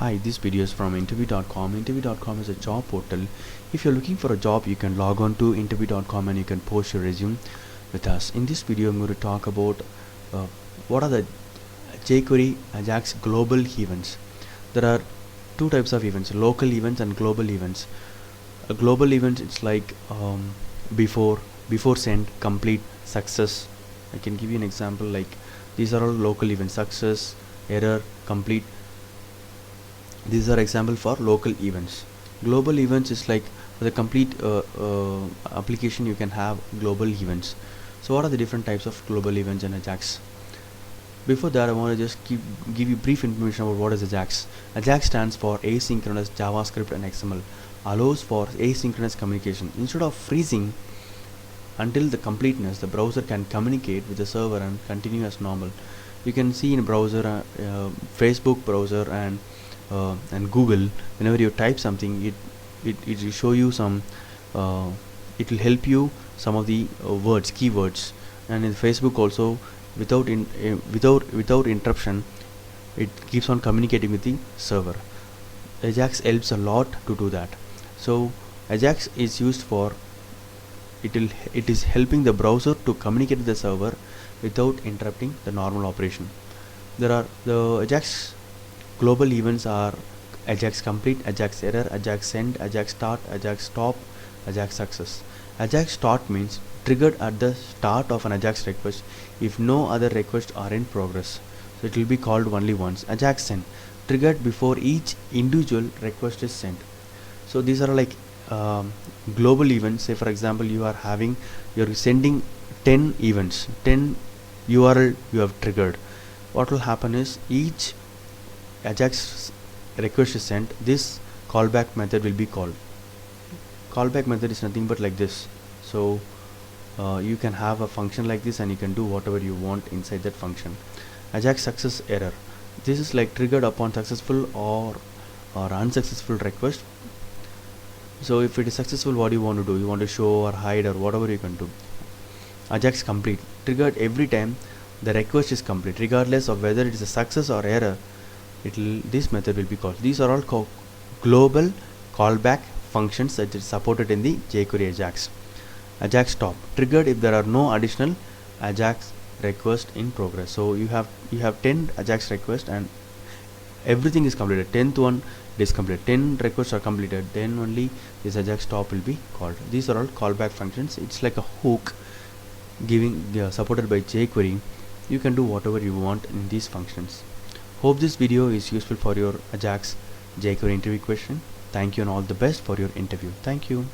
Hi, this video is from interview.com. Interview.com is a job portal. If you're looking for a job, you can log on to interview.com and you can post your resume with us. In this video, I'm going to talk about what are the jQuery Ajax global events. There are two types of events: local events and global events. A global event, it's like before send, complete, success. I can give you an example. Like these are all local events: success, error, complete. These are example for local events. Global events is like for the complete application you can have global events. So what are the different types of global events in Ajax? Before that, I want to just give you brief information about what is Ajax. Ajax stands for asynchronous JavaScript and XML, allows for asynchronous communication. Instead of freezing until the completeness, the browser can communicate with the server and continue as normal. You can see in browser, Facebook browser and Google, whenever you type something, it will show you some it will help you some of the words, keywords. And in Facebook also, without interruption, it keeps on communicating with the server. Ajax helps a lot to do that. So Ajax is used for it is helping the browser to communicate with the server without interrupting the normal operation. There are the Ajax global events are Ajax complete, Ajax error, Ajax send, Ajax start, Ajax stop, Ajax success. Ajax start means triggered at the start of an Ajax request if no other requests are in progress. So it will be called only once. Ajax send, triggered before each individual request is sent. So these are like global events. Say for example, you're sending 10 events, 10 URL you have triggered. What will happen is each Ajax request is sent, this callback method will be called. Callback method is nothing but like this. So you can have a function like this and you can do whatever you want inside that function. Ajax success error, this is like triggered upon successful or unsuccessful request. So if it is successful, what do you want to do? You want to show or hide or whatever you can do. Ajax complete, triggered every time the request is complete, regardless of whether it is a success or error. This method will be called. These are all global callback functions that is supported in the jQuery Ajax. Ajax stop, triggered if there are no additional Ajax requests in progress. So you have 10 Ajax requests and everything is completed. 10th one is completed. 10 requests are completed. Then only this Ajax stop will be called. These are all callback functions. It's like a hook supported by jQuery. You can do whatever you want in these functions. Hope this video is useful for your Ajax jQuery interview question. Thank you and all the best for your interview. Thank you.